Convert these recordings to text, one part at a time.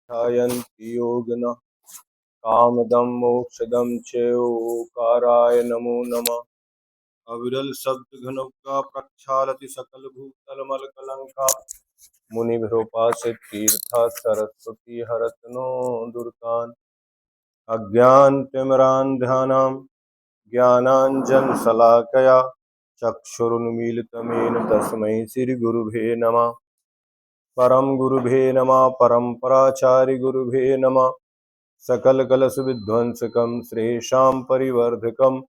ध्यायन्ति योगिनः कामदं मोक्षदं चैवोकाराय नमो नमः। अविरल शब्द घनौका प्रक्षालति सकल भूतल मल कलंका। मुनिभ्रोपासित तीर्थ सरस्वती हरत नो दुर्गान्। अज्ञानतिमिरान्धकानां ज्ञानाञ्जनशलाकया चक्षुरुन्मीलितमेन तस्मै श्रीगुरुभे नमः। परम गुरुभे नमः परम्पराचार्य गुरुभे नमः। सकलकलशविध्वंसकं श्रेषां परिवर्धकं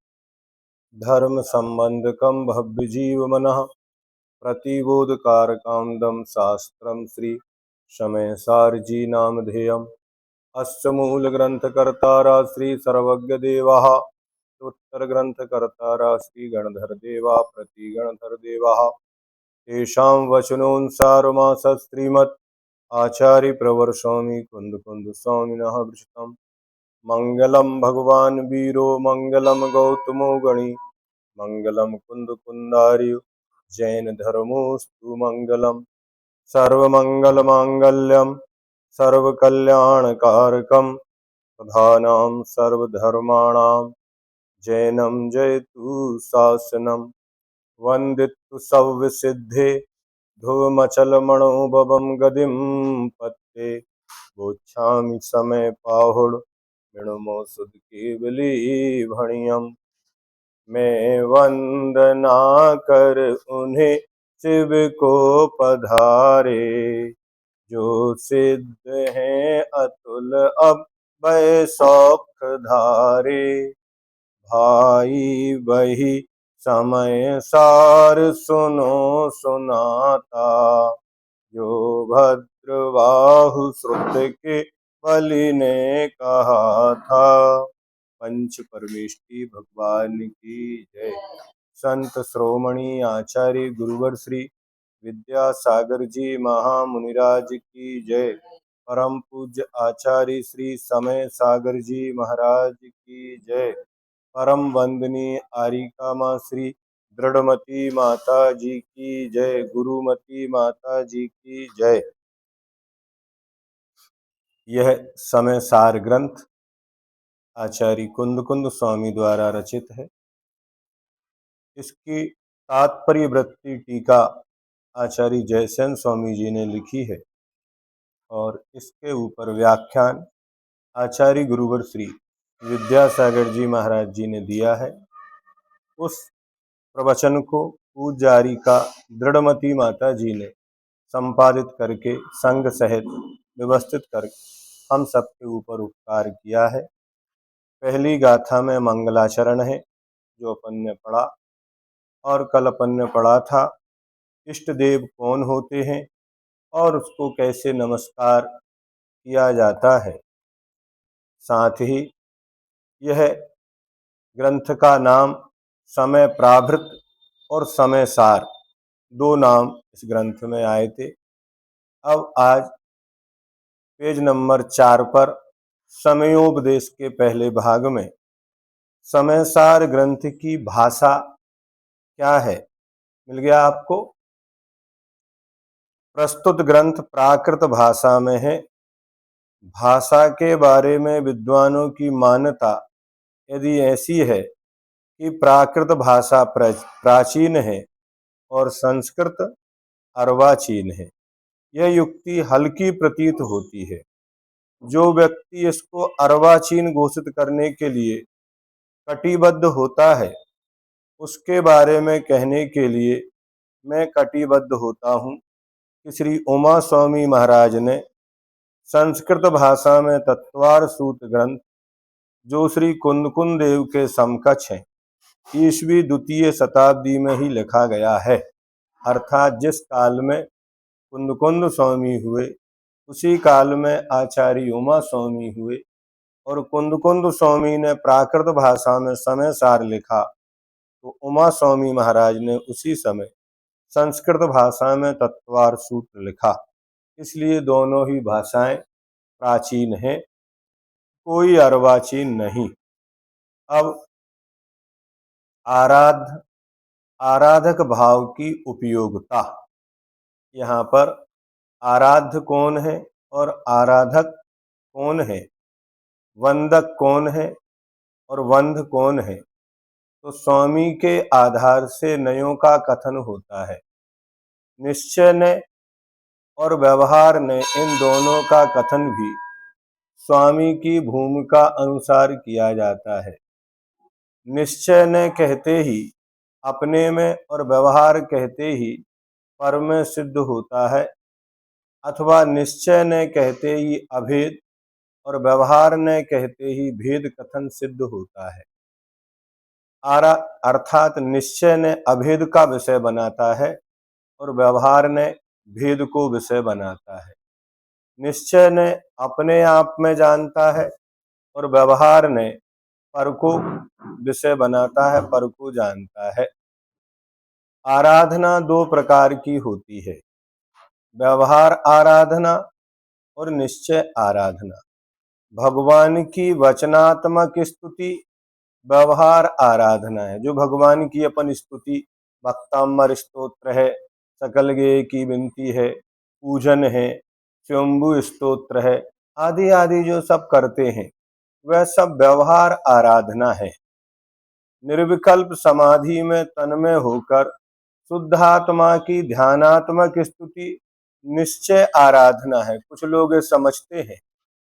धर्म संबंधकं भव्यजीवमनः प्रतिबोधकारकं दं शास्त्रं श्री शमयसारजी नामधेयम्। अस्य मूलग्रन्थकर्तारः श्री सर्वज्ञदेवः उत्तरग्रन्थकर्तारः श्री गणधरदेवः प्रतिगणधरदेवः। तेषां वचनोऽनुसारमास श्रीमद् आचार्यप्रवर्षोमि कुन्दकुन्दस्वामिनः विरचितम्। मङ्गलं भगवान् वीरो मङ्गलं गौतमो गणी मङ्गलं कुन्दकुन्दार्यो जैनधर्मोऽस्तु मङ्गलम्। सर्वमङ्गलमाङ्गल्यं सर्वकल्याणकारकं प्रधानं सर्वधर्माणां जैनं जयतु शासनं। वन्दितु सव्यसिद्धे ध्रुवमचलमणोभवं गदिं पत्ते। गोच्छामि समय पाहुड मृणमोऽसुध केवली भणियम्। मैं वंदना कर उन्हें शिव को पधारे जो सिद्ध हैं अतुल अब भय सौख धारे। भाई बही समय सार सुनो सुनाता जो भद्रबाहु श्रुत के बलि ने कहा था। पंच परमेष्टि भगवान की जय। संत श्रोमणी आचार्य गुरुवर श्री विद्यासागर जी महामुनिराज की जय। परम पूज्य आचार्य श्री समय सागर जी महाराज की जय। परम वंदनीय आरिका माँ श्री दृढ़मती माता जी की जय। गुरुमती माता जी की जय। यह समय सार ग्रंथ आचार्य कुंद स्वामी द्वारा रचित है। इसकी तात्पर्य वृत्ति टीका आचार्य जयसेन स्वामी जी ने लिखी है और इसके ऊपर व्याख्यान आचार्य गुरुवर श्री विद्यासागर जी महाराज जी ने दिया है। उस प्रवचन को पूज्य का दृढ़मती माता जी ने संपादित करके संग सहित व्यवस्थित कर हम सबके ऊपर उपकार किया है। पहली गाथा में मंगलाचरण है जो अपन ने पढ़ा, और कल अपन ने पढ़ा था इष्ट देव कौन होते हैं और उसको कैसे नमस्कार किया जाता है। साथ ही यह ग्रंथ का नाम समय प्राभृत और समय सार दो नाम इस ग्रंथ में आए थे। अब आज पेज नंबर 4 पर समयोपदेश के पहले भाग में समय सार ग्रंथ की भाषा क्या है मिल गया आपको। प्रस्तुत ग्रंथ प्राकृत भाषा में है। भाषा के बारे में विद्वानों की मान्यता यदि ऐसी है कि प्राकृत भाषा प्राचीन है और संस्कृत अर्वाचीन है, यह युक्ति हल्की प्रतीत होती है। जो व्यक्ति इसको अर्वाचीन घोषित करने के लिए कटिबद्ध होता है उसके बारे में कहने के लिए मैं कटिबद्ध होता हूँ कि श्री उमा स्वामी महाराज ने संस्कृत भाषा में तत्वार सूत्र ग्रंथ जो श्री कुंदकुंद देव के समकक्ष हैं ईस्वी द्वितीय शताब्दी में ही लिखा गया है। अर्थात जिस काल में कुंदकुंद स्वामी हुए उसी काल में आचार्य उमा स्वामी हुए और कुंदकुंद स्वामी ने प्राकृत भाषा में समय सार लिखा तो उमा स्वामी महाराज ने उसी समय संस्कृत भाषा में तत्वार सूत्र लिखा। इसलिए दोनों ही भाषाएं प्राचीन हैं, कोई अर्वाचीन नहीं। अब आराधक भाव की उपयोगिता, यहाँ पर आराध्य कौन है और आराधक कौन है, वंदक कौन है और वंध कौन है, तो स्वामी के आधार से नयों का कथन होता है। निश्चय ने और व्यवहार ने, इन दोनों का कथन भी स्वामी की भूमिका अनुसार किया जाता है। निश्चय ने कहते ही अपने में और व्यवहार कहते ही पर में सिद्ध होता है, अथवा निश्चय ने कहते ही अभेद और व्यवहार ने कहते ही भेद कथन सिद्ध होता है। अर्थात निश्चय ने अभेद का विषय बनाता है और व्यवहार ने भेद को विषय बनाता है। निश्चय ने अपने आप में जानता है और व्यवहार ने पर को विषय बनाता है, पर को जानता है। आराधना दो प्रकार की होती है, व्यवहार आराधना और निश्चय आराधना। भगवान की वचनात्मक स्तुति व्यवहार आराधना है, जो भगवान की अपन स्तुति, भक्तामर स्तोत्र है, सकल गे की विनती है, पूजन है, स्वयंभू स्तोत्र है, आदि आदि जो सब करते हैं वह सब व्यवहार आराधना है। निर्विकल्प समाधि में तन्मय होकर शुद्धात्मा की ध्यानात्मक स्तुति निश्चय आराधना है। कुछ लोग ये समझते हैं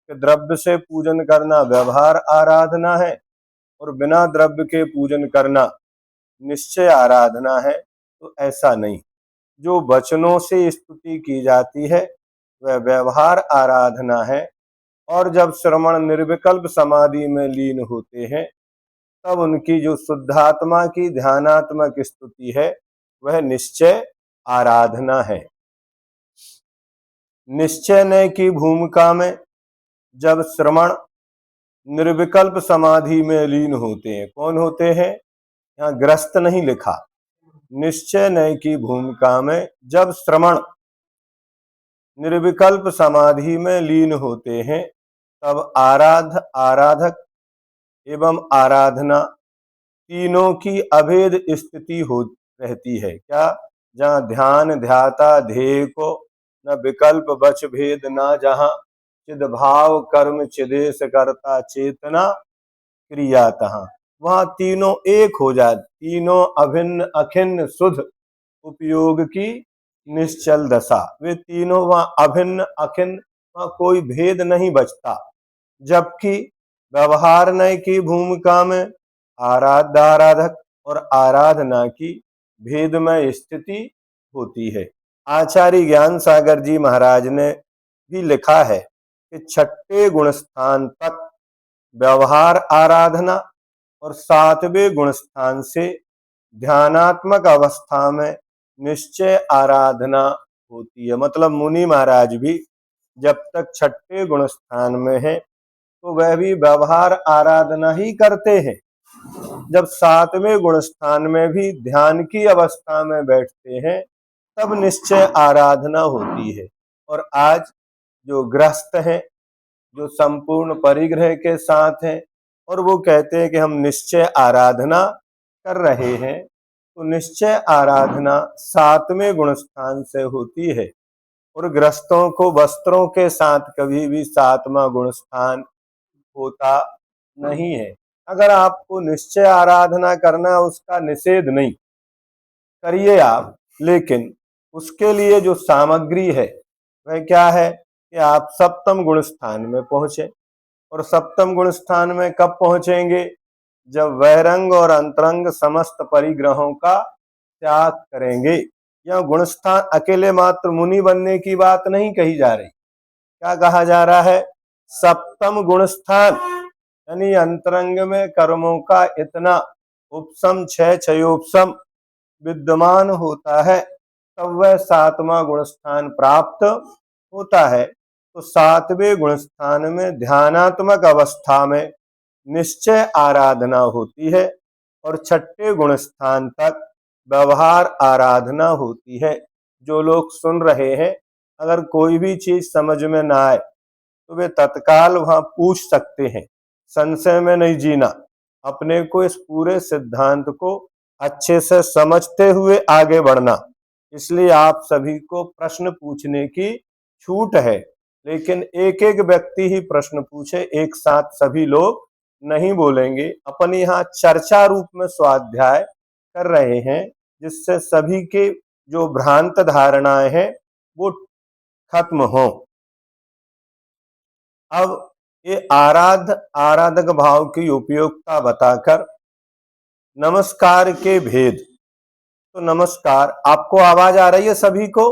कि द्रव्य से पूजन करना व्यवहार आराधना है और बिना द्रव्य के पूजन करना निश्चय आराधना है, तो ऐसा नहीं। जो वचनों से स्तुति की जाती है वह व्यवहार आराधना है, और जब श्रवण निर्विकल्प समाधि में लीन होते हैं तब उनकी जो शुद्धात्मा की ध्यानात्मक स्तुति है वह निश्चय आराधना है। निश्चय ने की भूमिका में जब श्रवण निर्विकल्प समाधि में लीन होते हैं, कौन होते हैं, यहाँ ग्रस्त नहीं लिखा, निश्चय नय की भूमिका में जब श्रवण निर्विकल्प समाधि में लीन होते हैं तब आराधक एवं आराधना तीनों की अभेद स्थिति हो रहती है। क्या, जहाँ ध्यान ध्याता ध्येय को न विकल्प बच भेद, ना जहाँ चिद भाव कर्म चिदेश करता चेतना क्रिया, तहाँ वहाँ तीनों एक हो जाते, तीनों अभिन्न अखिन्न शुद्ध उपयोग की निश्चल दशा, वे तीनों वहाँ अभिन्न अखिन्न, वहाँ कोई भेद नहीं बचता। जबकि व्यवहार नय की भूमिका में आराध्य आराधक और आराधना की भेदमय स्थिति होती है। आचार्य ज्ञान सागर जी महाराज ने भी लिखा है कि छठे गुण स्थान तक व्यवहार आराधना और सातवें गुण स्थान से ध्यानात्मक अवस्था में निश्चय आराधना होती है। मतलब मुनि महाराज भी जब तक छठे गुण स्थान में है तो वह भी व्यवहार आराधना ही करते हैं। जब सातवें गुण स्थान में भी ध्यान की अवस्था में बैठते हैं तब निश्चय आराधना होती है। और आज जो गृहस्थ हैं, जो संपूर्ण परिग्रह के साथ हैं और वो कहते हैं कि हम निश्चय आराधना कर रहे हैं, तो निश्चय आराधना सातवें गुण स्थान से होती है। और गृहस्थों को वस्त्रों के साथ कभी भी सातवां गुण स्थान होता नहीं है। अगर आपको निश्चय आराधना करना, उसका निषेध नहीं, करिए आप, लेकिन उसके लिए जो सामग्री है वह क्या है कि आप सप्तम गुण स्थान में पहुंचे। और सप्तम गुण स्थान में कब पहुंचेंगे, जब बहिरंग और अंतरंग समस्त परिग्रहों का त्याग करेंगे। यह गुण स्थान अकेले मात्र मुनि बनने की बात नहीं कही जा रही, क्या कहा जा रहा है, सप्तम गुण स्थान, यानी अंतरंग में कर्मों का इतना उपशम क्षयोपशम विद्यमान होता है तब वह सातवां गुण स्थान प्राप्त होता है। तो सातवें गुण स्थान में ध्यानात्मक अवस्था में निश्चय आराधना होती है और छठे गुण स्थान तक व्यवहार आराधना होती है। जो लोग सुन रहे हैं, अगर कोई भी चीज समझ में ना आए तो वे तत्काल वहां पूछ सकते हैं, संशय में नहीं जीना, अपने को इस पूरे सिद्धांत को अच्छे से समझते हुए आगे बढ़ना। इसलिए आप सभी को प्रश्न पूछने की छूट है। लेकिन एक एक व्यक्ति ही प्रश्न पूछे, एक साथ सभी लोग नहीं बोलेंगे। अपन यहाँ चर्चा रूप में स्वाध्याय कर रहे हैं, जिससे सभी के जो भ्रांत धारणाएं हैं वो खत्म हो। अब ये आराधक भाव की उपयोगिता बताकर नमस्कार के भेद। तो नमस्कार, आपको आवाज आ रही है सभी को?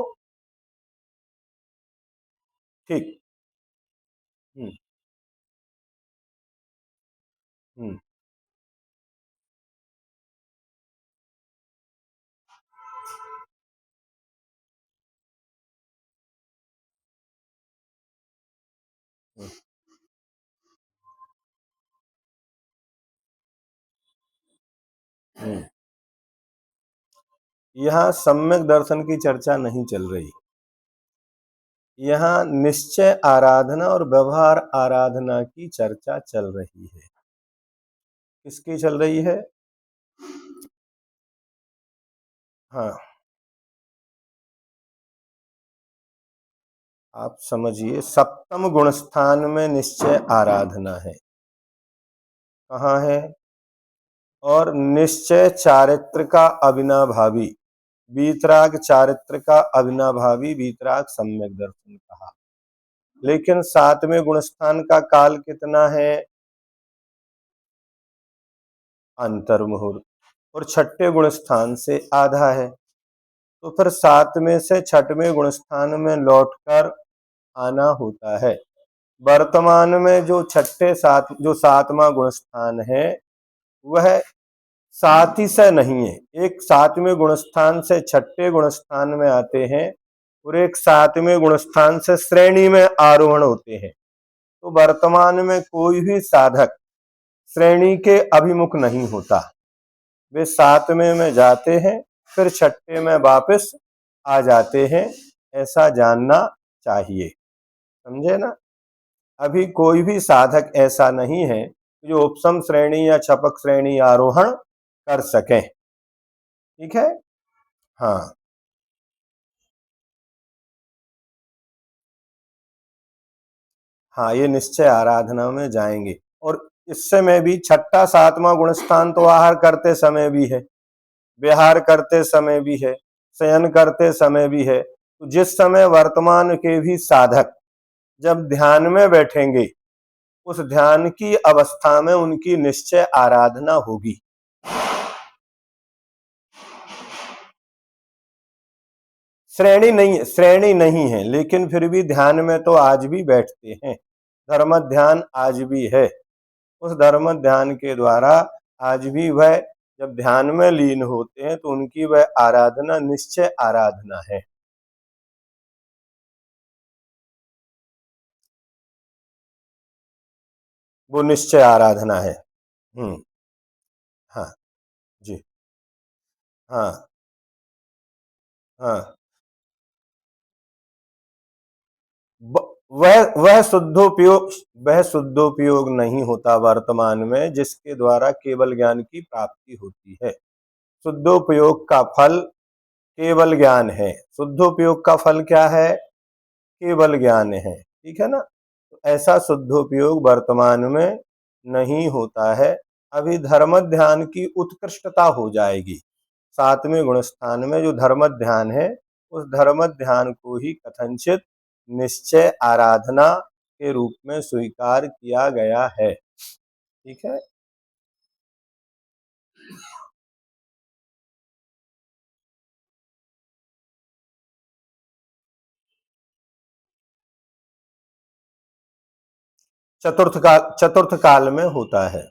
ठीक। हम्म। हम्म। हम्म। हम्म। यहाँ सम्यक दर्शन की चर्चा नहीं चल रही। यहाँ निश्चय आराधना और व्यवहार आराधना की चर्चा चल रही है। किसकी चल रही है? हाँ, आप समझिए, सप्तम गुण स्थान में निश्चय आराधना है। कहाँ है? और निश्चय चारित्र का अविनाभावी, वीतराग चारित्र का अविनाभावी वीतराग सम्यक दर्शन कहा। लेकिन सातवें गुणस्थान का काल कितना है? अंतर मुहूर्त। और छठे गुणस्थान से आधा है। तो फिर सातवें से छठवें गुणस्थान में लौटकर आना होता है। वर्तमान में जो सातवां गुणस्थान है वह साथी से नहीं है। एक सातवें गुणस्थान से छठे गुणस्थान में आते हैं और एक सातवें गुणस्थान से श्रेणी में आरोहण होते हैं। तो वर्तमान में कोई भी साधक श्रेणी के अभिमुख नहीं होता। वे सातवें में जाते हैं, फिर छठे में वापस आ जाते हैं। ऐसा जानना चाहिए, समझे ना? अभी कोई भी साधक ऐसा नहीं है जो उपसम श्रेणी या छपक श्रेणी आरोहण कर सके। ठीक है। हाँ। हाँ, ये निश्चय आराधना में जाएंगे। और इससे में भी छठा सातवां गुणस्थान तो आहार करते समय भी है, विहार करते समय भी है, शयन करते समय भी है। तो जिस समय वर्तमान के भी साधक जब ध्यान में बैठेंगे, उस ध्यान की अवस्था में उनकी निश्चय आराधना होगी। श्रेणी नहीं है, लेकिन फिर भी ध्यान में तो आज भी बैठते हैं। धर्म ध्यान आज भी है। उस धर्म ध्यान के द्वारा आज भी वह जब ध्यान में लीन होते हैं तो उनकी वह आराधना निश्चय आराधना है। वो निश्चय आराधना है। हम्म। हाँ। जी। हाँ। हाँ। वह शुद्धोपयोग नहीं होता वर्तमान में, जिसके द्वारा केवल ज्ञान की प्राप्ति होती है। शुद्धोपयोग का फल केवल ज्ञान है। शुद्धोपयोग का फल क्या है? केवल ज्ञान है। ठीक है ना? तो ऐसा शुद्धोपयोग वर्तमान में नहीं होता है। अभी धर्म ध्यान की उत्कृष्टता हो जाएगी। सातवें गुण स्थान में जो धर्म ध्यान है, उस धर्म ध्यान को ही कथनचित निश्चय आराधना के रूप में स्वीकार किया गया है। ठीक है। चतुर्थ काल में होता है।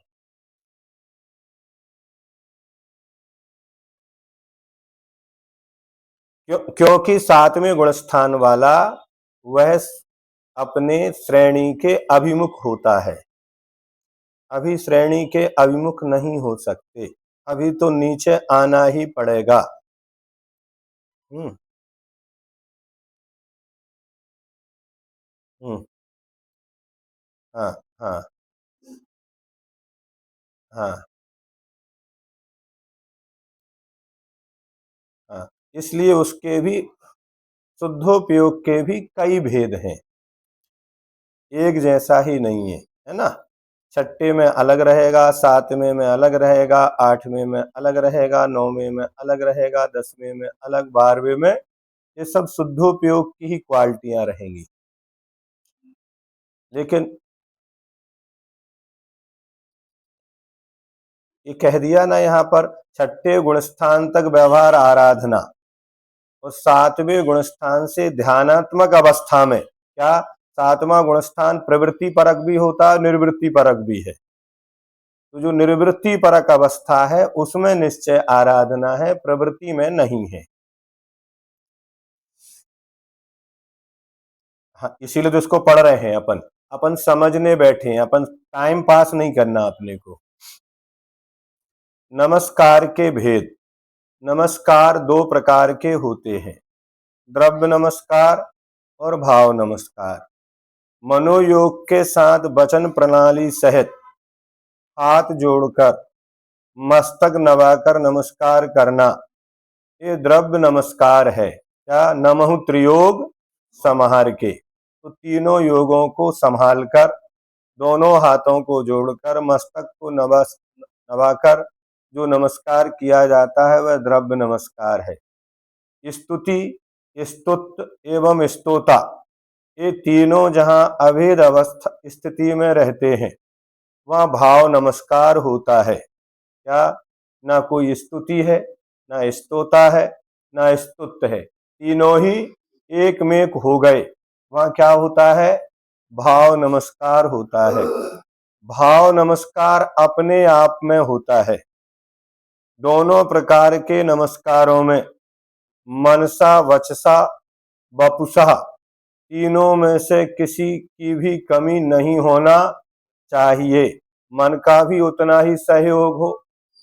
क्योंकि सातवें गुण स्थान वाला वह अपने श्रेणी के अभिमुख होता है। अभी श्रेणी के अभिमुख नहीं हो सकते। अभी तो नीचे आना ही पड़ेगा। हम्म। हम्म। हाँ। हाँ। हाँ। हाँ। इसलिए उसके भी शुद्धोपयोग के भी कई भेद हैं। एक जैसा ही नहीं है ना। छठे में अलग रहेगा, सातवें में अलग रहेगा, आठवें में अलग रहेगा, नौवें में अलग रहेगा, 10वें में अलग, 12वें में, ये सब शुद्धोपयोग की ही क्वालिटियां रहेंगी। लेकिन ये कह दिया ना यहाँ पर, छठे गुणस्थान तक व्यवहार आराधना, और सातवें गुणस्थान से ध्यानात्मक अवस्था में क्या, सातवां गुणस्थान प्रवृत्ति परक भी होता है, निर्वृत्ति परक भी है। तो जो निर्वृत्ति परक अवस्था है उसमें निश्चय आराधना है, प्रवृत्ति में नहीं है। हाँ, इसीलिए तो इसको पढ़ रहे हैं अपन, अपन समझने बैठे हैं, अपन टाइम पास नहीं करना अपने को। नमस्कार के भेद। नमस्कार दो प्रकार के होते हैं, द्रव्य नमस्कार और भाव नमस्कार। मनोयोग के साथ वचन प्रणाली सहित हाथ जोड़कर मस्तक नवाकर नमस्कार करना, ये द्रव्य नमस्कार है। क्या, नमः त्रियोग समाहार के, तो तीनों योगों को संभाल कर दोनों हाथों को जोड़कर मस्तक को नवाकर जो नमस्कार किया जाता है वह द्रव्य नमस्कार है। स्तुति, स्तुत एवं स्तोता, ये तीनों जहां अभेद अवस्था स्थिति में रहते हैं वहां भाव नमस्कार होता है। क्या, ना कोई स्तुति है, ना स्तोता है, ना स्तुत है, तीनों ही एक में एक हो गए, वहां क्या होता है, भाव नमस्कार होता है। भाव नमस्कार अपने आप में होता है। दोनों प्रकार के नमस्कारों में मनसा वचसा वपुषा, तीनों में से किसी की भी कमी नहीं होना चाहिए। मन का भी उतना ही सहयोग हो,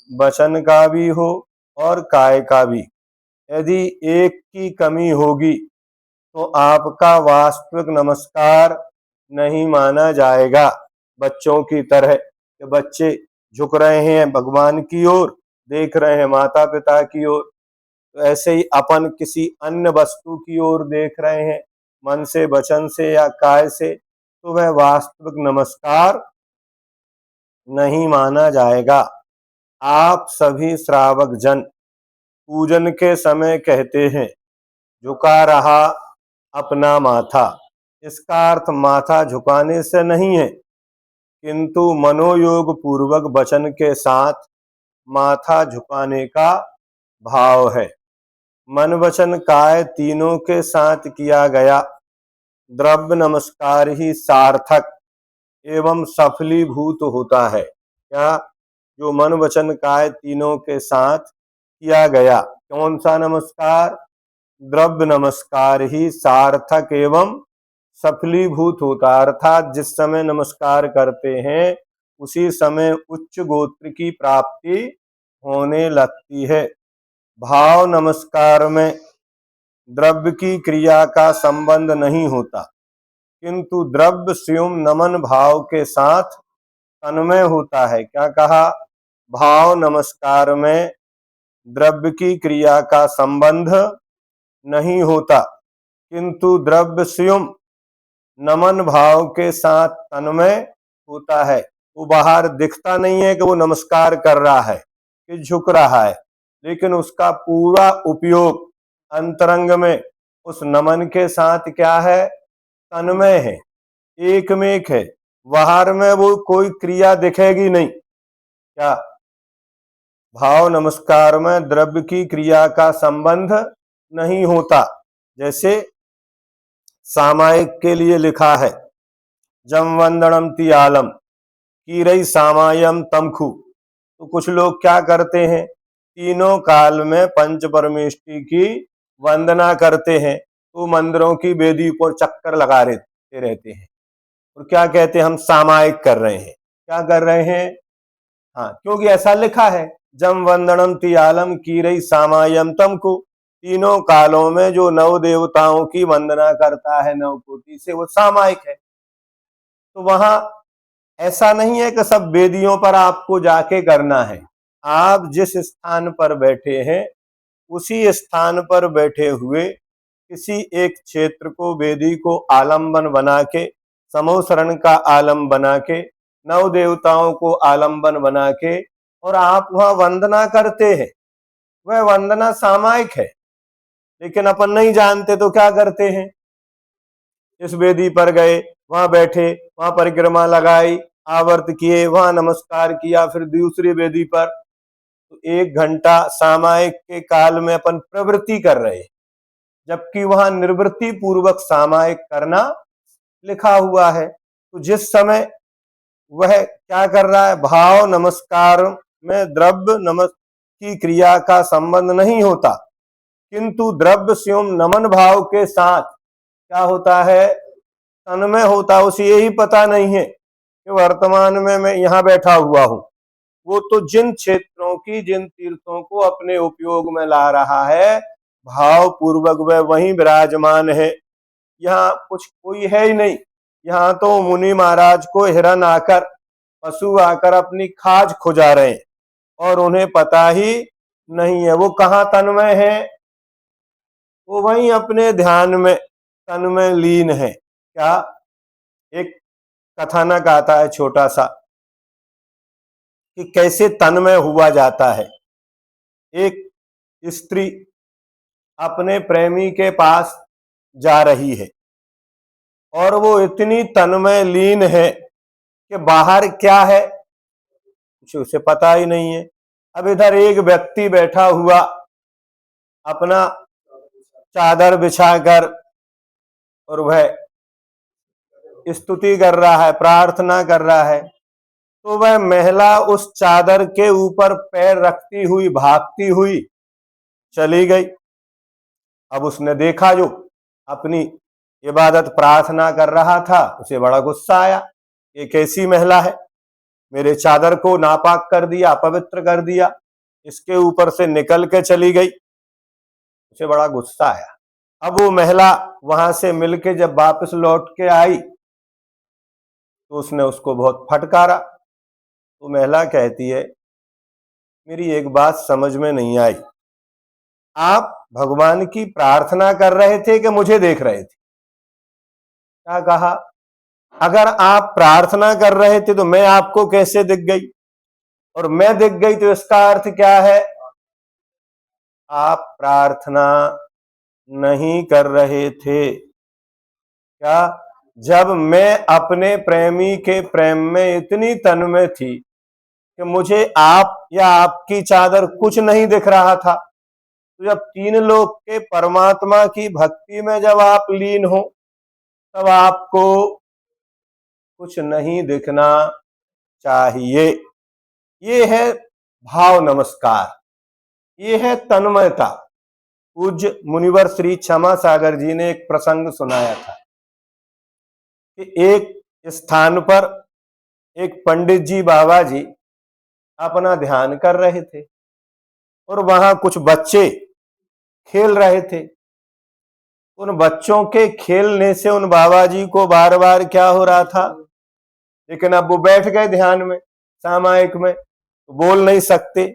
वचन का भी हो और काय का भी। यदि एक की कमी होगी तो आपका वास्तविक नमस्कार नहीं माना जाएगा। बच्चों की तरह कि बच्चे झुक रहे हैं भगवान की ओर, देख रहे हैं माता पिता की ओर, तो ऐसे ही अपन किसी अन्य वस्तु की ओर देख रहे हैं मन से, वचन से या काय से, तो वह वास्तविक नमस्कार नहीं माना जाएगा। आप सभी श्रावक जन पूजन के समय कहते हैं झुका रहा अपना माथा। इसका अर्थ माथा झुकाने से नहीं है, किंतु मनोयोग पूर्वक वचन के साथ माथा झुकाने का भाव है। मन वचन काय तीनों के साथ किया गया द्रव्य नमस्कार ही सार्थक एवं सफलीभूत होता है। क्या, जो मन वचन काय तीनों के साथ किया गया कौन सा नमस्कार, द्रव्य नमस्कार ही सार्थक एवं सफलीभूत होता, अर्थात जिस समय नमस्कार करते हैं उसी समय उच्च गोत्र की प्राप्ति होने लगती है। भाव नमस्कार में द्रव्य की क्रिया का संबंध नहीं होता, किंतु द्रव्य स्वयं नमन भाव के साथ तन्मय होता है। क्या कहा, भाव नमस्कार में द्रव्य की क्रिया का संबंध नहीं होता, किंतु द्रव्य स्वयं नमन भाव के साथ तन्मय होता है। वो बाहर दिखता नहीं है कि वो नमस्कार कर रहा है कि झुक रहा है, लेकिन उसका पूरा उपयोग अंतरंग में उस नमन के साथ क्या है, तन्मय है, एक में एक है। बाहर में वो कोई क्रिया दिखेगी नहीं। क्या, भाव नमस्कार में द्रव्य की क्रिया का संबंध नहीं होता। जैसे सामायिक के लिए लिखा है जम वंदनम तियालम कीरई सामायम तमखु, तो कुछ लोग क्या करते हैं, तीनों काल में पंच परमेष्टि की वंदना करते हैं, तो मंदिरों की वेदी पर चक्कर लगा रहते हैं और क्या कहते हैं, हम सामायिक कर रहे हैं। क्या कर रहे हैं, हाँ, क्योंकि ऐसा लिखा है जम वंदनम तियालम कीरई सामायम तमखु, तीनों कालों में जो नव देवताओं की वंदना करता है नव कोटि से वो सामायिक है। तो वहां ऐसा नहीं है कि सब वेदियों पर आपको जाके करना है। आप जिस स्थान पर बैठे हैं उसी स्थान पर बैठे हुए किसी एक क्षेत्र को, वेदी को आलंबन बना के समोसरण का आलम बना के, नव देवताओं को आलम्बन बना के, और आप वहां वंदना करते हैं। वह वंदना सामायिक है, लेकिन अपन नहीं जानते तो क्या करते हैं, इस वेदी पर गए, वहां बैठे, वहां परिक्रमा लगाई, आवर्त किए, वहां नमस्कार किया, फिर दूसरी वेदी पर। तो 1 घंटा सामायिक के काल में अपन प्रवृत्ति कर रहे, जबकि वहां निर्वृत्ति पूर्वक सामायिक करना लिखा हुआ है। तो जिस समय वह क्या कर रहा है, भाव नमस्कार में द्रव्य नमस् की क्रिया का संबंध नहीं होता, किंतु द्रव्य स्वयं नमन भाव के साथ क्या होता है, तन्मय होता। उसे यही पता नहीं है कि वर्तमान में मैं यहाँ बैठा हुआ हूं। वो तो जिन क्षेत्रों की, जिन तीर्थों को अपने उपयोग में ला रहा है, भाव पूर्वक वह वहीं विराजमान है। यहाँ कुछ कोई है ही नहीं। यहाँ तो मुनि महाराज को हिरन आकर, पशु आकर अपनी खाज खुजा रहे हैं और उन्हें पता ही नहीं है वो कहाँ तन्मय है। वो वहीं अपने ध्यान में तन्मय लीन है। क्या, एक कथानक आता है छोटा सा कि कैसे तन्मय हुआ जाता है। एक स्त्री अपने प्रेमी के पास जा रही है और वो इतनी तन्मय लीन है कि बाहर क्या है कुछ उसे पता ही नहीं है। अब इधर एक व्यक्ति बैठा हुआ अपना चादर बिछाकर और वह स्तुति कर रहा है, प्रार्थना कर रहा है, तो वह महिला उस चादर के ऊपर पैर रखती हुई, भागती हुई चली गई। अब उसने देखा जो अपनी इबादत प्रार्थना कर रहा था, उसे बड़ा गुस्सा आया। ये कैसी महिला है, मेरे चादर को नापाक कर दिया, अपवित्र कर दिया, इसके ऊपर से निकल के चली गई। उसे बड़ा गुस्सा आया। अब वो महिला वहां से मिलके जब वापस लौट के आई तो उसने उसको बहुत फटकारा। तो महिला कहती है, मेरी एक बात समझ में नहीं आई, आप भगवान की प्रार्थना कर रहे थे कि मुझे देख रहे थे? क्या कहा, अगर आप प्रार्थना कर रहे थे तो मैं आपको कैसे दिख गई, और मैं दिख गई तो इसका अर्थ क्या है, आप प्रार्थना नहीं कर रहे थे। क्या, जब मैं अपने प्रेमी के प्रेम में इतनी तन्मय थी कि मुझे आप या आपकी चादर कुछ नहीं दिख रहा था, तो जब 3 लोक के परमात्मा की भक्ति में जब आप लीन हो तब आपको कुछ नहीं दिखना चाहिए। ये है भाव नमस्कार, ये है तन्मयता। पूज्य मुनिवर श्री क्षमा सागर जी ने एक प्रसंग सुनाया था कि एक स्थान पर एक पंडित जी बाबा जी अपना ध्यान कर रहे थे और वहां कुछ बच्चे खेल रहे थे। उन बच्चों के खेलने से उन बाबा जी को बार बार क्या हो रहा था, लेकिन अब वो बैठ गए ध्यान में, सामायिक में, तो बोल नहीं सकते।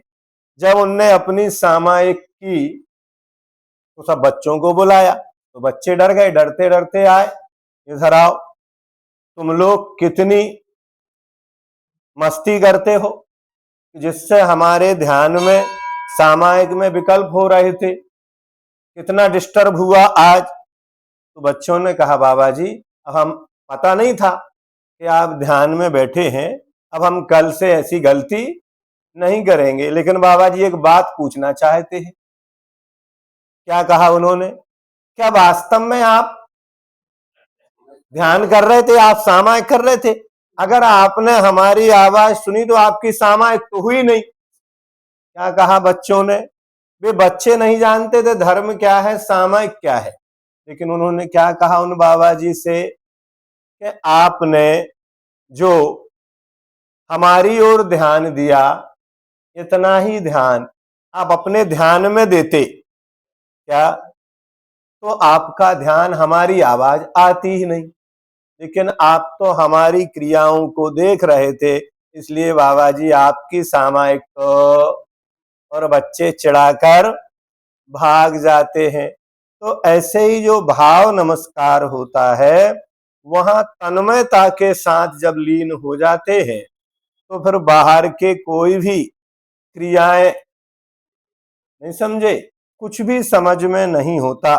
जब उनने अपनी सामायिक की तो सब बच्चों को बुलाया, तो बच्चे डर गए, डरते डरते आए, इधर आओ, तुम लोग कितनी मस्ती करते हो, जिससे हमारे ध्यान में सामायिक में विकल्प हो रहे थे, कितना डिस्टर्ब हुआ आज। तो बच्चों ने कहा, बाबा जी अब हम, पता नहीं था कि आप ध्यान में बैठे हैं, अब हम कल से ऐसी गलती नहीं करेंगे, लेकिन बाबा जी एक बात पूछना चाहते हैं। क्या कहा उन्होंने, क्या वास्तव में आप ध्यान कर रहे थे, आप सामायिक कर रहे थे? अगर आपने हमारी आवाज सुनी तो आपकी सामायिक तो हुई नहीं। क्या कहा बच्चों ने, वे बच्चे नहीं जानते थे धर्म क्या है, सामायिक क्या है, लेकिन उन्होंने क्या कहा उन बाबा जी से कि आपने जो हमारी ओर ध्यान दिया, इतना ही ध्यान आप अपने ध्यान में देते क्या, तो आपका ध्यान हमारी आवाज आती ही नहीं, लेकिन आप तो हमारी क्रियाओं को देख रहे थे, इसलिए बाबा जी आपकी सामायिक तो, और बच्चे चिढ़ाकर भाग जाते हैं। तो ऐसे ही जो भाव नमस्कार होता है, वहां तन्मयता के साथ जब लीन हो जाते हैं तो फिर बाहर के कोई भी क्रियाएं, नहीं समझे, कुछ भी समझ में नहीं होता।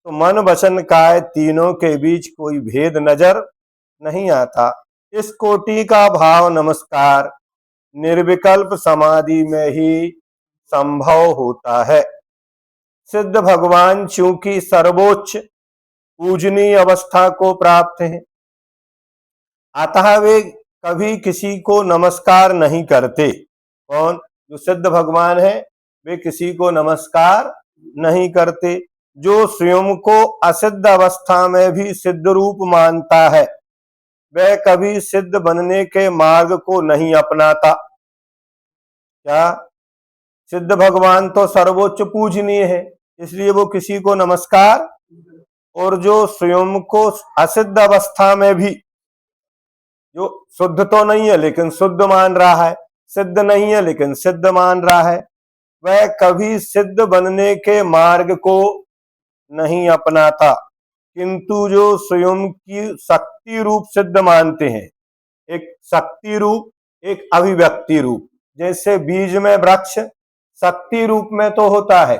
तो मन वचन काय तीनों के बीच कोई भेद नजर नहीं आता। इस कोटि का भाव नमस्कार निर्विकल्प समाधि में ही संभव होता है। सिद्ध भगवान चूंकि सर्वोच्च पूजनीय अवस्था को प्राप्त हैं, अतः वे कभी किसी को नमस्कार नहीं करते। कौन? जो सिद्ध भगवान है वे किसी को नमस्कार नहीं करते। जो स्वयं को असिद्ध अवस्था में भी सिद्ध रूप मानता है वह कभी सिद्ध बनने के मार्ग को नहीं अपनाता। क्या? सिद्ध भगवान तो सर्वोच्च पूजनीय है, इसलिए वो किसी को नमस्कार, और जो स्वयं को असिद्ध अवस्था में भी, जो शुद्ध तो नहीं है लेकिन शुद्ध मान रहा है, सिद्ध नहीं है लेकिन सिद्ध मान रहा है, वह कभी सिद्ध बनने के मार्ग को नहीं अपनाता। किंतु जो स्वयं की शक्ति रूप सिद्ध मानते हैं, एक शक्ति रूप, एक अभिव्यक्ति रूप, जैसे बीज में वृक्ष शक्ति रूप में तो होता है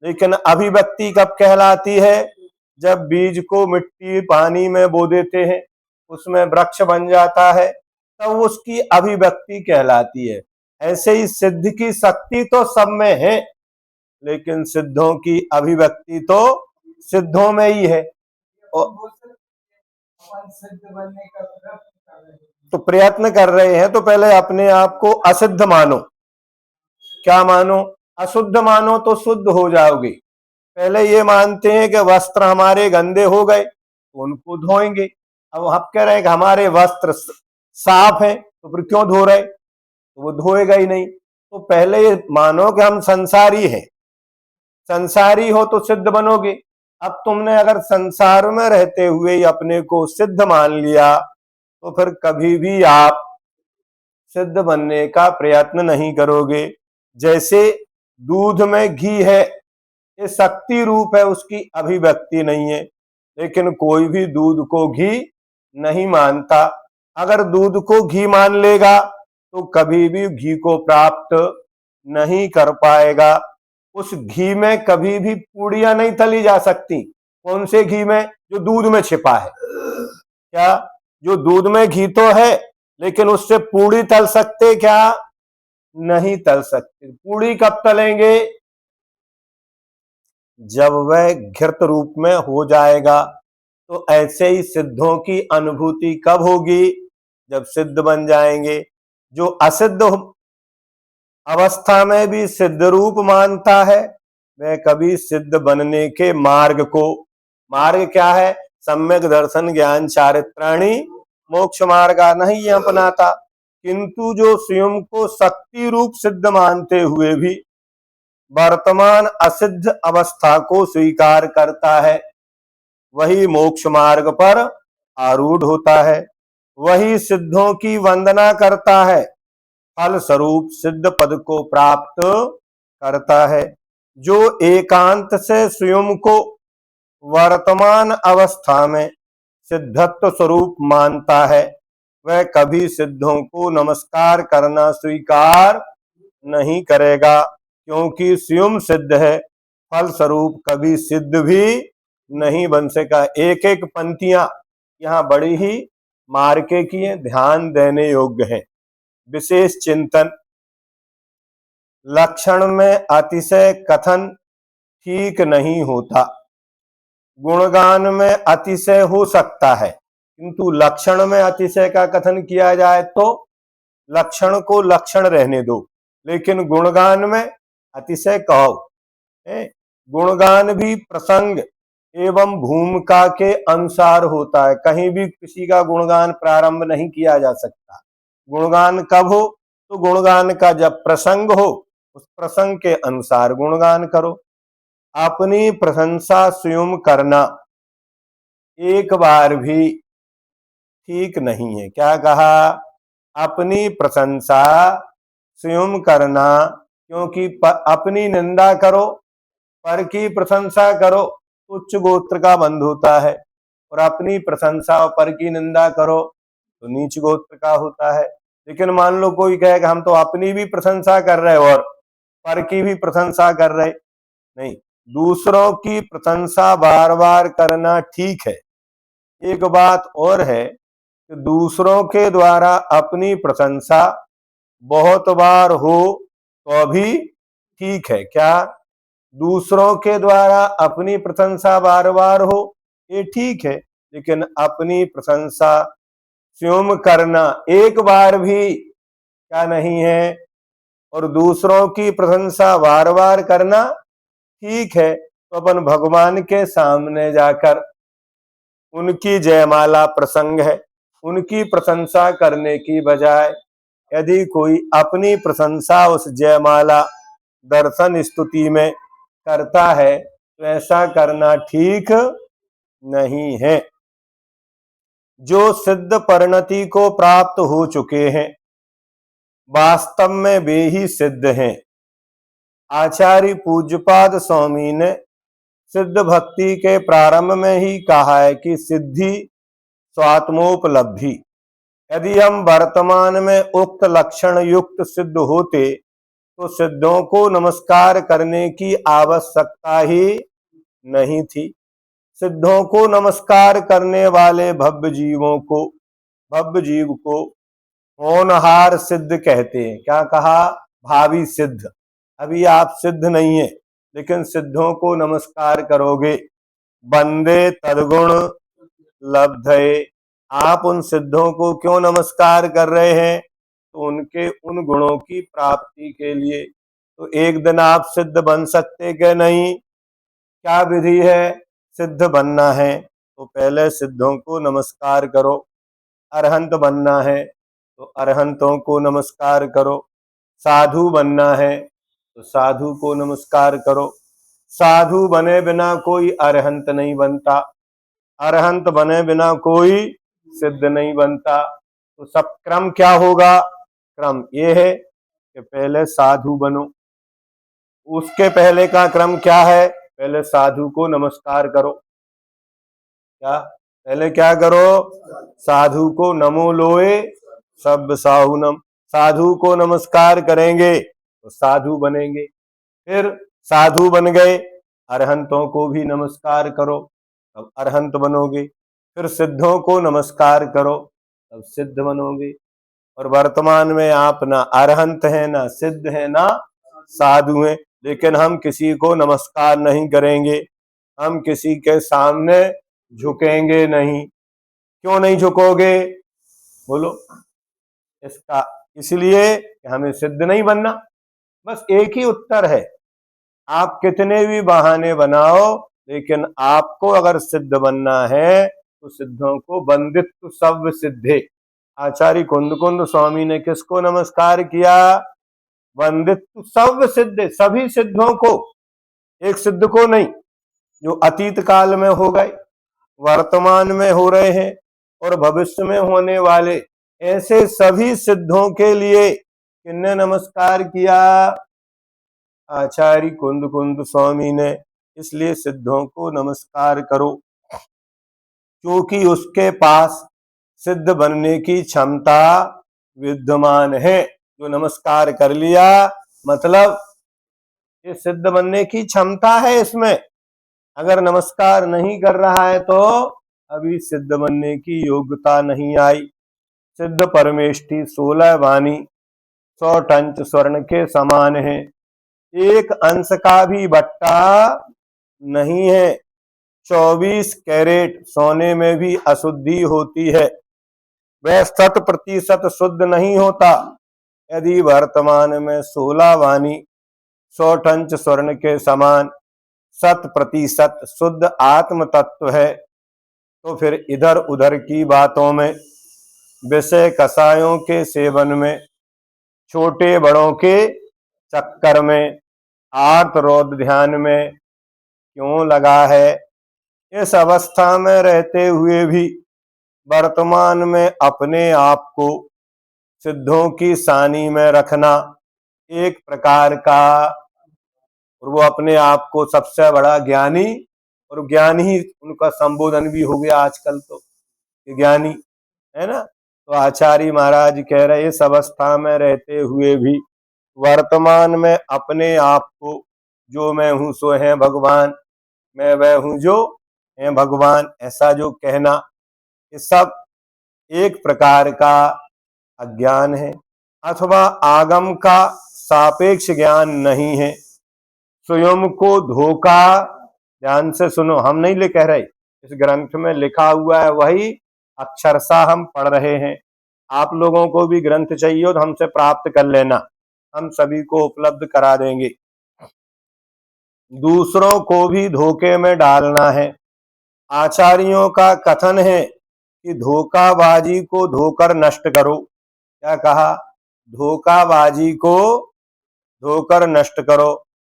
लेकिन अभिव्यक्ति कब कहलाती है? जब बीज को मिट्टी पानी में बो देते हैं, उसमें वृक्ष बन जाता है, तब उसकी अभिव्यक्ति कहलाती है। ऐसे ही सिद्ध की शक्ति तो सब में है लेकिन सिद्धों की अभिव्यक्ति तो सिद्धों में ही है। तो प्रयत्न कर रहे हैं तो पहले अपने आप को असिद्ध मानो। क्या मानो? अशुद्ध मानो तो शुद्ध हो जाओगे। पहले ये मानते हैं कि वस्त्र हमारे गंदे हो गए तो उनको धोएंगे। अब हम कह रहे हैं कि हमारे वस्त्र साफ हैं तो फिर क्यों धो रहे? तो वो धोएगा ही नहीं। तो पहले ये मानो कि हम संसारी हैं। संसारी हो तो सिद्ध बनोगे। अब तुमने अगर संसार में रहते हुए अपने को सिद्ध मान लिया तो फिर कभी भी आप सिद्ध बनने का प्रयत्न नहीं करोगे। जैसे दूध में घी है, ये शक्ति रूप है, उसकी अभिव्यक्ति नहीं है, लेकिन कोई भी दूध को घी नहीं मानता। अगर दूध को घी मान लेगा तो कभी भी घी को प्राप्त नहीं कर पाएगा। उस घी में कभी भी पूड़ियां नहीं तली जा सकती। कौन से घी में? जो दूध में छिपा है। क्या? जो दूध में घी तो है लेकिन उससे पूड़ी तल सकते? क्या? नहीं तल सकते। पूड़ी कब तलेंगे? जब वह घृत रूप में हो जाएगा। तो ऐसे ही सिद्धों की अनुभूति कब होगी? जब सिद्ध बन जाएंगे। जो असिद्ध अवस्था में भी सिद्ध रूप मानता है वह कभी सिद्ध बनने के मार्ग को, मार्ग क्या है? सम्यक दर्शन ज्ञान चारित्राणी मोक्ष मार्ग नहीं अपनाता। किंतु जो स्वयं को शक्ति रूप सिद्ध मानते हुए भी वर्तमान असिद्ध अवस्था को स्वीकार करता है, वही मोक्ष मार्ग पर आरूढ़ होता है, वही सिद्धों की वंदना करता है, फल स्वरूप सिद्ध पद को प्राप्त करता है। जो एकांत से स्वयं को वर्तमान अवस्था में सिद्धत्व स्वरूप मानता है वह कभी सिद्धों को नमस्कार करना स्वीकार नहीं करेगा, क्योंकि स्वयं सिद्ध है, फल स्वरूप कभी सिद्ध भी नहीं बन सका। एक एक पंक्तियां यहाँ बड़ी ही मार्के की हैं, ध्यान देने योग्य है। विशेष चिंतन। लक्षण में अतिशय कथन ठीक नहीं होता। गुणगान में अतिशय हो सकता है किंतु लक्षण में अतिशय का कथन किया जाए तो लक्षण को लक्षण रहने दो, लेकिन गुणगान में अतिशय कहो। गुणगान भी प्रसंग एवं भूमिका के अनुसार होता है। कहीं भी किसी का गुणगान प्रारंभ नहीं किया जा सकता। गुणगान कब हो? तो गुणगान का जब प्रसंग हो, उस प्रसंग के अनुसार गुणगान करो। अपनी प्रशंसा स्वयं करना एक बार भी ठीक नहीं है। क्या कहा? अपनी प्रशंसा स्वयं करना, क्योंकि अपनी निंदा करो, पर की प्रशंसा करो, उच्च गोत्र का बंध होता है और अपनी प्रशंसा और पर की निंदा करो तो नीच गोत्र का होता है। लेकिन मान लो कोई कहे कि हम तो अपनी भी प्रशंसा कर रहे और पर की भी प्रशंसा कर रहे, नहीं, दूसरों की प्रशंसा बार बार करना ठीक है। एक बात और है कि दूसरों के द्वारा अपनी प्रशंसा बहुत बार हो तो भी ठीक है। क्या? दूसरों के द्वारा अपनी प्रशंसा बार बार हो ये ठीक है, लेकिन अपनी प्रशंसा स्वयं करना एक बार भी क्या नहीं है, और दूसरों की प्रशंसा बार बार करना ठीक है। तो अपन भगवान के सामने जाकर उनकी जयमाला प्रसंग है, उनकी प्रशंसा करने की बजाय यदि कोई अपनी प्रशंसा उस जयमाला दर्शन स्तुति में करता है तो ऐसा करना ठीक नहीं है। जो सिद्ध परिणति को प्राप्त हो चुके हैं वास्तव में वे ही सिद्ध हैं। आचार्य पूज्यपाद स्वामी ने सिद्ध भक्ति के प्रारंभ में ही कहा है कि सिद्धि स्वात्मोपलब्धि। यदि हम वर्तमान में उक्त लक्षण युक्त सिद्ध होते तो सिद्धों को नमस्कार करने की आवश्यकता ही नहीं थी। सिद्धों को नमस्कार करने वाले भव्य जीव को होनहार सिद्ध कहते हैं। क्या कहा? भावी सिद्ध। अभी आप सिद्ध नहीं है, लेकिन सिद्धों को नमस्कार करोगे। वंदे तद्गुण लब्धये। आप उन सिद्धों को क्यों नमस्कार कर रहे हैं? तो उनके उन गुणों की प्राप्ति के लिए। तो एक दिन आप सिद्ध बन सकते कि नहीं? क्या विधि है? सिद्ध बनना है तो पहले सिद्धों को नमस्कार करो। अरहंत बनना है तो अरहंतों को नमस्कार करो। साधु बनना है तो साधु को नमस्कार करो। साधु बने बिना कोई अरहंत नहीं बनता, अरहंत बने बिना कोई सिद्ध नहीं बनता। तो सब क्रम क्या होगा? क्रम ये है कि पहले साधु बनो। उसके पहले का क्रम क्या है? पहले साधु को नमस्कार करो। क्या? पहले क्या करो? साधु को नमो लोए सब साहुनम। साधु को नमस्कार करेंगे तो साधु बनेंगे। फिर साधु बन गए, अरहंतों को भी नमस्कार करो तब अरहंत बनोगे। फिर सिद्धों को नमस्कार करो तब सिद्ध बनोगे। और वर्तमान में आप ना अरहंत है, ना सिद्ध है, ना साधु हैं, लेकिन हम किसी को नमस्कार नहीं करेंगे, हम किसी के सामने झुकेंगे नहीं। क्यों नहीं झुकोगे? बोलो। इसका इसलिए कि हमें सिद्ध नहीं बनना। बस एक ही उत्तर है। आप कितने भी बहाने बनाओ, लेकिन आपको अगर सिद्ध बनना है तो सिद्धों को वंदित्व सब सिद्धे। आचार्य कुंद स्वामी ने किसको नमस्कार किया? वंदित्व सब सिद्धे, सभी सिद्धों को, एक सिद्ध को नहीं। जो अतीत काल में हो गए, वर्तमान में हो रहे हैं और भविष्य में होने वाले, ऐसे सभी सिद्धों के लिए किसने नमस्कार किया? आचार्य कुंद स्वामी ने। इसलिए सिद्धों को नमस्कार करो, क्योंकि उसके पास सिद्ध बनने की क्षमता विद्यमान है। जो नमस्कार कर लिया मतलब ये सिद्ध बनने की क्षमता है इसमें। अगर नमस्कार नहीं कर रहा है तो अभी सिद्ध बनने की योग्यता नहीं आई। सिद्ध परमेष्टि 16 वाणी 100 टंच स्वर्ण के समान है, एक अंश का भी बट्टा नहीं है। 24 कैरेट सोने में भी अशुद्धि होती है, वह 100% शुद्ध नहीं होता। यदि वर्तमान में 16 वाणी 100 टंच स्वर्ण के समान 100% शुद्ध आत्म तत्व है, तो फिर इधर उधर की बातों में, विषय कषायों के सेवन में, छोटे बड़ों के चक्कर में, आर्त रोध ध्यान में क्यों लगा है? इस अवस्था में रहते हुए भी वर्तमान में अपने आप को सिद्धों की सानी में रखना एक प्रकार का, और वो अपने आप को सबसे बड़ा ज्ञानी और ज्ञान ही उनका संबोधन भी हो गया आजकल तो, ज्ञानी, है ना। तो आचार्य महाराज कह रहे इस अवस्था में रहते हुए भी वर्तमान में अपने आप को, जो मैं हूं सो है भगवान, मैं वह हूं जो है भगवान, ऐसा जो कहना, ये सब एक प्रकार का अज्ञान है, अथवा आगम का सापेक्ष ज्ञान नहीं है। स्वयं को धोखा, ध्यान से सुनो, हम नहीं ले कह रहे, इस ग्रंथ में लिखा हुआ है वही अक्षरशः हम पढ़ रहे हैं। आप लोगों को भी ग्रंथ चाहिए तो हमसे प्राप्त कर लेना, हम सभी को उपलब्ध करा देंगे। दूसरों को भी धोखे में डालना है। आचार्यों का कथन है कि धोखाबाजी को धोकर नष्ट करो। क्या कहा? धोखाबाजी को धोकर नष्ट करो,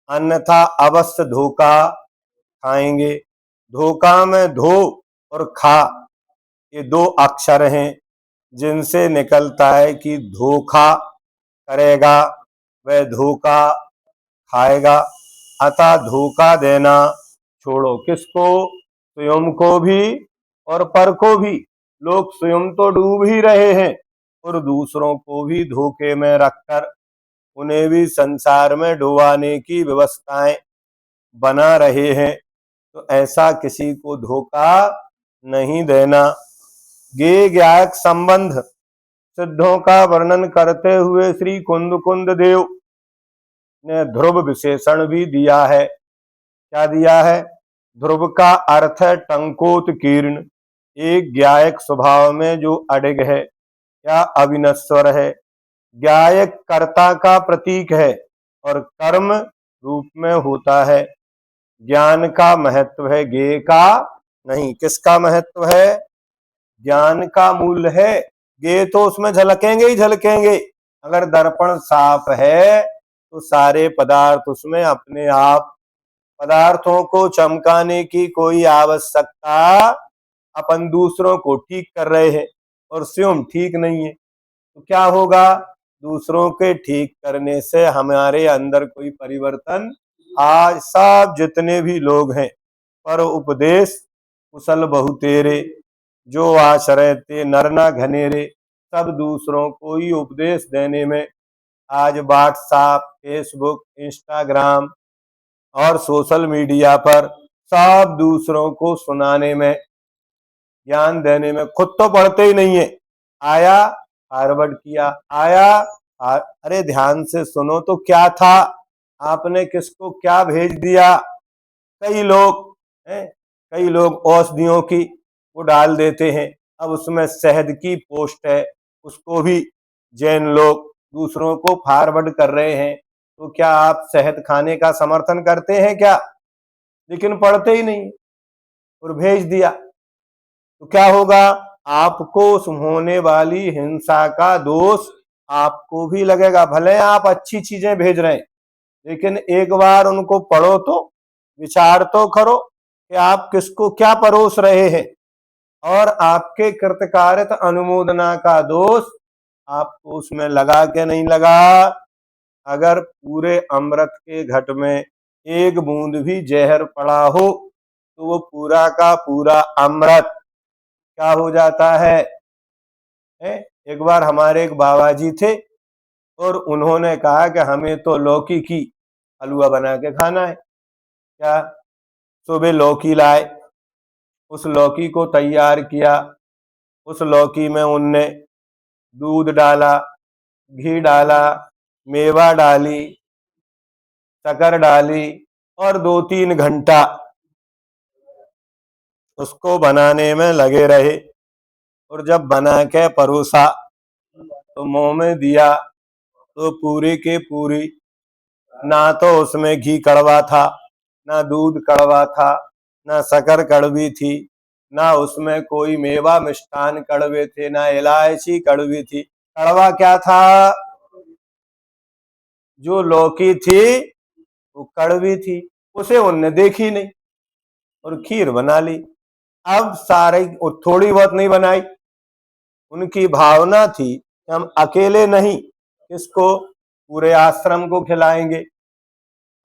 अन्यथा अवश्य धोखा खाएंगे। धोखा में धो और खा, ये दो अक्षर हैं जिनसे निकलता है कि धोखा करेगा वह धोखा खाएगा। अतः धोखा देना छोड़ो। किसको? स्वयं को भी और पर को भी। लोग स्वयं तो डूब ही रहे हैं और दूसरों को भी धोखे में रखकर उन्हें भी संसार में डुबाने की व्यवस्थाएं बना रहे हैं। तो ऐसा किसी को धोखा नहीं देना। ज्ञेय ज्ञायक संबंध सिद्धों का वर्णन करते हुए श्री कुंद देव ने ध्रुव विशेषण भी दिया है। क्या दिया है? ध्रुव का अर्थ है टंकोत्कीर्ण, एक ज्ञायक स्वभाव में जो अडिग है या अविनश्वर है। ज्ञायक कर्ता का प्रतीक है और कर्म रूप में होता है। ज्ञान का महत्व है, ज्ञेय का नहीं। किसका महत्व है? ज्ञान का मूल्य है। ज्ञेय तो उसमें झलकेंगे ही झलकेंगे। अगर दर्पण साफ है तो सारे पदार्थ उसमें अपने आप, पदार्थों को चमकाने की कोई आवश्यकता, अपन दूसरों को ठीक कर रहे हैं और स्वयं ठीक नहीं है, तो क्या होगा? दूसरों के ठीक करने से हमारे अंदर कोई परिवर्तन, आज सब जितने भी लोग हैं पर उपदेश कुशल बहुतेरे, जो आश्रय ते नर न घनेरे, सब दूसरों को ही उपदेश देने में, आज व्हाट्सएप, फेसबुक, इंस्टाग्राम और सोशल मीडिया पर सब दूसरों को सुनाने में, ज्ञान देने में, खुद तो पढ़ते ही नहीं है। आया फॉरवर्ड किया, आया अरे ध्यान से सुनो तो क्या था, आपने किसको क्या भेज दिया। कई लोग हैं, कई लोग औषधियों की वो डाल देते हैं, अब उसमें शहद की पोस्ट है, उसको भी जैन लोग दूसरों को फॉरवर्ड कर रहे हैं। तो क्या आप शहद खाने का समर्थन करते हैं क्या? लेकिन पढ़ते ही नहीं और भेज दिया, तो क्या होगा? आपको होने वाली हिंसा का दोष आपको भी लगेगा। भले आप अच्छी चीजें भेज रहे हैं, लेकिन एक बार उनको पढ़ो तो विचार तो करो कि आप किसको क्या परोस रहे हैं, और आपके कृतकार्यता अनुमोदना का दोष आपको उसमें लगा के नहीं लगा। अगर पूरे अमृत के घट में एक बूंद भी जहर पड़ा हो तो वो पूरा का पूरा अमृत क्या हो जाता है? एक बार हमारे एक बाबा जी थे और उन्होंने कहा कि हमें तो लौकी की हलवा बना के खाना है। क्या? सुबह लौकी लाए, उस लौकी को तैयार किया, उस लौकी में उनने दूध डाला, घी डाला, मेवा डाली, शक्कर डाली और 2-3 घंटा उसको बनाने में लगे रहे। और जब बना के परोसा तो मुंह में दिया तो पूरी के पूरी, ना तो उसमें घी कड़वा था, ना दूध कड़वा था, ना शक्कर कड़वी थी, ना उसमें कोई मेवा मिष्ठान कड़वे थे, ना इलायची कड़वी थी। कड़वा क्या था? जो लौकी थी वो कड़वी थी, उसे उनने देखी नहीं और खीर बना ली। अब सारे, थोड़ी बहुत नहीं बनाई, उनकी भावना थी कि हम अकेले नहीं, किसको? पूरे आश्रम को खिलाएंगे।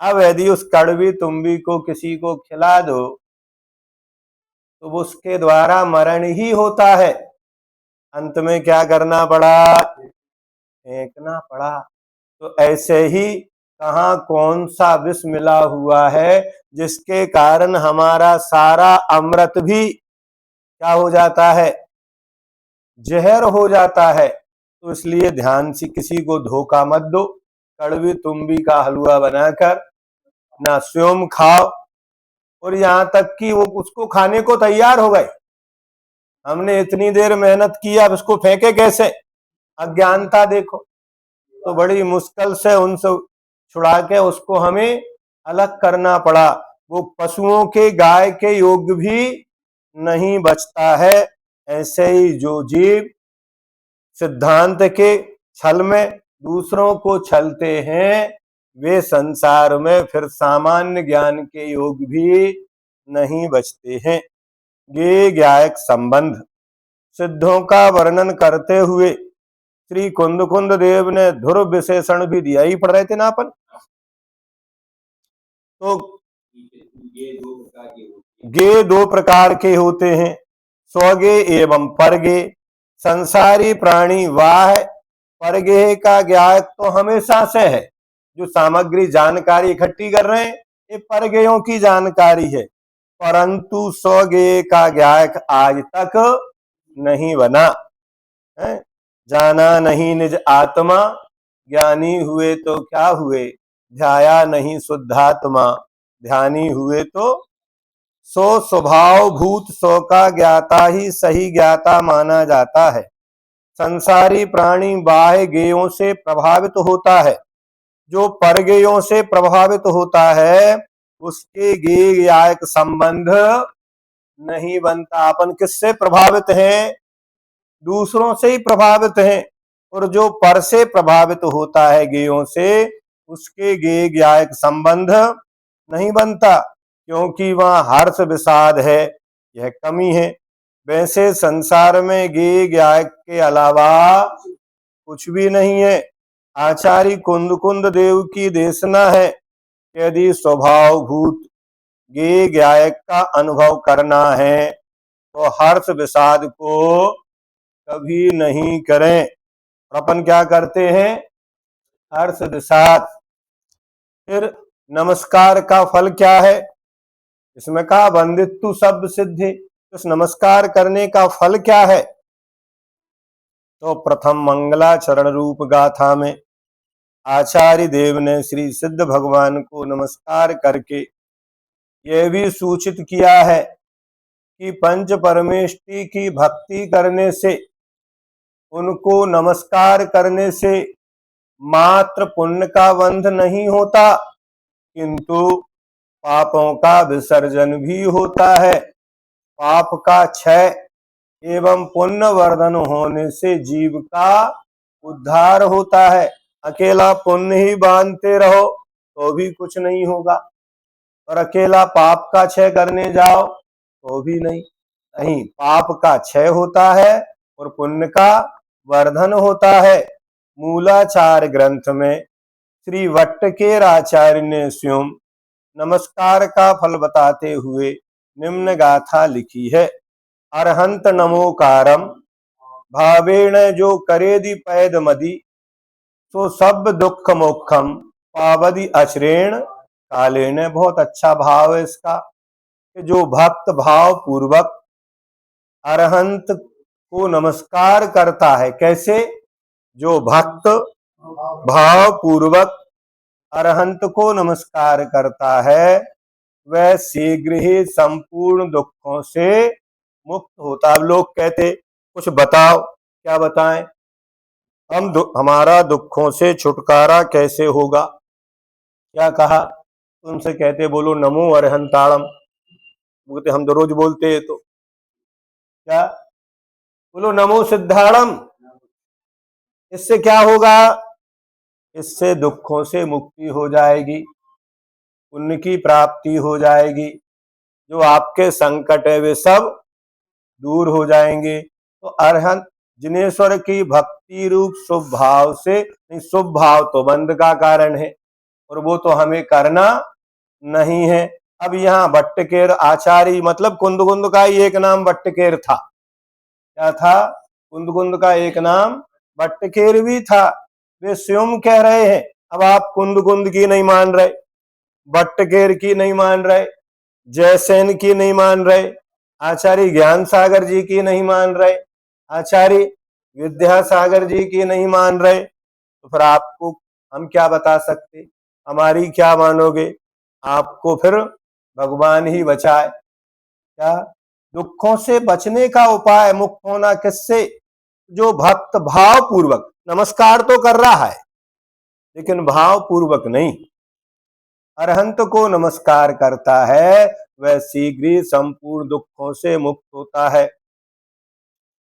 अब यदि उस कड़वी तुम्बी को किसी को खिला दो तो उसके द्वारा मरण ही होता है। अंत में क्या करना पड़ा? फेंकना पड़ा। तो ऐसे ही कहाँ कौन सा विष मिला हुआ है जिसके कारण हमारा सारा अमृत भी क्या हो जाता है? जहर हो जाता है। तो इसलिए ध्यान से किसी को धोखा मत दो। कड़वी तुम्बी का हलवा बनाकर ना स्वयं खाओ और यहाँ तक कि वो उसको खाने को तैयार हो गए। हमने इतनी देर मेहनत की, अब इसको फेंके कैसे? अज्ञानता देखो। तो बड़ी मुश्किल से उनसे छुड़ा के उसको हमें अलग करना पड़ा। वो पशुओं के, गाय के योग भी नहीं बचता है। ऐसे ही जो जीव सिद्धांत के छल में दूसरों को छलते हैं, वे संसार में फिर सामान्य ज्ञान के योग भी नहीं बचते हैं। ये ज्ञायक संबंध सिद्धों का वर्णन करते हुए श्री कुंद देव ने ध्रुव विशेषण भी दिया ही पढ़ रहे थे ना अपन। तो गे दो प्रकार के होते हैं, स्वगे एवं परगे। संसारी प्राणी वाह परगे का ज्ञायक तो हमेशा से है। जो सामग्री जानकारी इकट्ठी कर रहे हैं ये परगेयों की जानकारी है, परंतु स्वगे का ज्ञायक आज तक नहीं बना है। जाना नहीं निज आत्मा, ज्ञानी हुए तो क्या हुए? ध्याया नहीं शुद्धात्मा, ध्यानी हुए तो सो स्वभाव भूत सो का ज्ञाता ही सही ज्ञाता माना जाता है। संसारी प्राणी बाह्य गेयों से प्रभावित होता है। जो परगेयों से प्रभावित होता है उसके गेयक संबंध नहीं बनता। अपन किससे प्रभावित हैं? दूसरों से ही प्रभावित हैं। और जो पर से प्रभावित होता है गेयों से, उसके गेय ज्ञायक संबंध नहीं बनता, क्योंकि वहां हर्ष विषाद है, यह कमी है। वैसे संसार में गेय ज्ञायक के अलावा कुछ भी नहीं है। आचार्य कुंद देव की देशना है, यदि स्वभाव भूत गेय ज्ञायक का अनुभव करना है तो हर्ष विषाद को कभी नहीं करें। अपन क्या करते हैं? हर्ष विषाद। फिर नमस्कार का फल क्या है? इसमें कहा वंदित्व शब्द सिद्धि। इस नमस्कार करने का फल क्या है? तो प्रथम मंगलाचरण रूप गाथा में आचार्य देव ने श्री सिद्ध भगवान को नमस्कार करके यह भी सूचित किया है कि पंच परमेष्टि की भक्ति करने से, उनको नमस्कार करने से मात्र पुण्य का बंध नहीं होता, किंतु पापों का विसर्जन भी होता है। पाप का क्षय एवं पुण्य वर्धन होने से जीव का उद्धार होता है। अकेला पुण्य ही बांधते रहो तो भी कुछ नहीं होगा, और अकेला पाप का क्षय करने जाओ तो भी नहीं। पाप का क्षय होता है और पुण्य का वर्धन होता है। मूलाचार ग्रंथ में श्री वट्टकेर आचार्य ने स्वयं नमस्कार का फल बताते हुए निम्न गाथा लिखी है। अरहंत नमोकारम भावेण जो करेदि पैद मदि, तो सब दुख मोक्षम पावदि अचरेण कालेन। बहुत अच्छा भाव है इसका, कि जो भक्त भाव पूर्वक अरहंत को नमस्कार करता है। कैसे? जो भक्त भाव पूर्वक अरहंत को नमस्कार करता है वह शीघ्र ही संपूर्ण दुखों से मुक्त होता। अब लोग कहते कुछ बताओ, क्या बताएं? हमारा दुखों से छुटकारा कैसे होगा? क्या कहा? तुमसे कहते बोलो नमो अरहंताड़म, बोलते हम तो रोज बोलते हैं। तो क्या बोलो? नमो सिद्धाड़म। इससे क्या होगा? इससे दुखों से मुक्ति हो जाएगी, पुण्य की प्राप्ति हो जाएगी। जो आपके संकट है वे सब दूर हो जाएंगे। तो अरहंत जिनेश्वर की भक्ति रूप शुभ भाव से, शुभ भाव तो बंध का कारण है और वो तो हमें करना नहीं है। अब यहाँ भट्टकेर आचारी मतलब कुंदकुंद का ही एक नाम भट्टकेर था। क्या था? कुंदकुंद का एक नाम भट्टकेर भी था। वे स्वयं कह रहे हैं, अब आप कुंदकुंद की नहीं मान रहे, भट्टकेर की नहीं मान रहे, जयसेन की नहीं मान रहे, आचार्य ज्ञान सागर जी की नहीं मान रहे, आचार्य विद्यासागर जी की नहीं मान रहे, तो फिर आपको हम क्या बता सकते? हमारी क्या मानोगे? आपको फिर भगवान ही बचाए। क्या? दुखों से बचने का उपाय मुक्त होना किससे? जो भक्त भाव पूर्वक नमस्कार तो कर रहा है लेकिन भाव पूर्वक नहीं, अरहंत को नमस्कार करता है वह शीघ्र ही संपूर्ण दुखों से मुक्त होता है।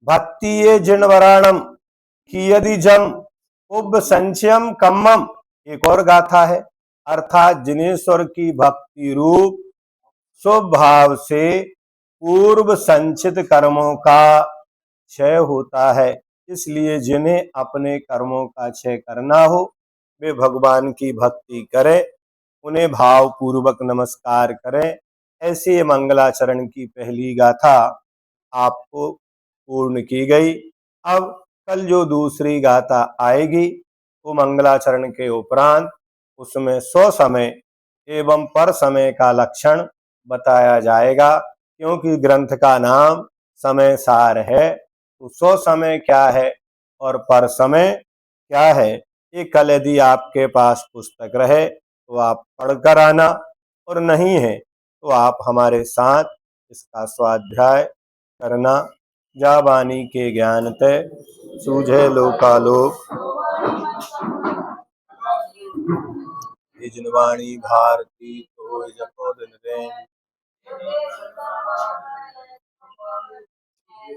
भक्ति ये जिनवराणम की यदि जम उब संचयम कम्मम, एक और गाथा है, अर्थात जिनेश्वर की भक्ति रूप स्वभाव से पूर्व संचित कर्मों का क्षय होता है। इसलिए जिन्हें अपने कर्मों का क्षय करना हो वे भगवान की भक्ति करें, उन्हें भाव पूर्वक नमस्कार करें। ऐसे मंगलाचरण की पहली गाथा आपको पूर्ण की गई। अब कल जो दूसरी गाथा आएगी वो मंगलाचरण के उपरांत, उसमें स्व समय एवं पर समय का लक्षण बताया जाएगा। क्योंकि ग्रंथ का नाम समय सार है, तो स्व समय क्या है और पर समय क्या है, ये कल यदि आपके पास पुस्तक रहे तो आप पढ़कर आना, और नहीं है तो आप हमारे साथ इसका स्वाध्याय करना। जा वाणी के ज्ञान ते सूझे लोकालोक, जिनवाणी भारती तो जपो दिन दें।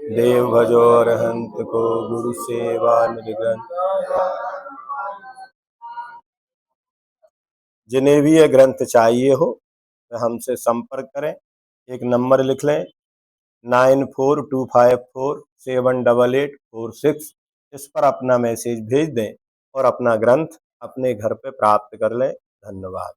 देव भजो अरहंत को गुरु सेवा निर्गन। जिन्हें भी ये ग्रंथ चाहिए हो तो हमसे संपर्क करें। एक नंबर लिख लें 9425478846। इस पर अपना मैसेज भेज दें और अपना ग्रंथ अपने घर पे प्राप्त कर लें। धन्यवाद।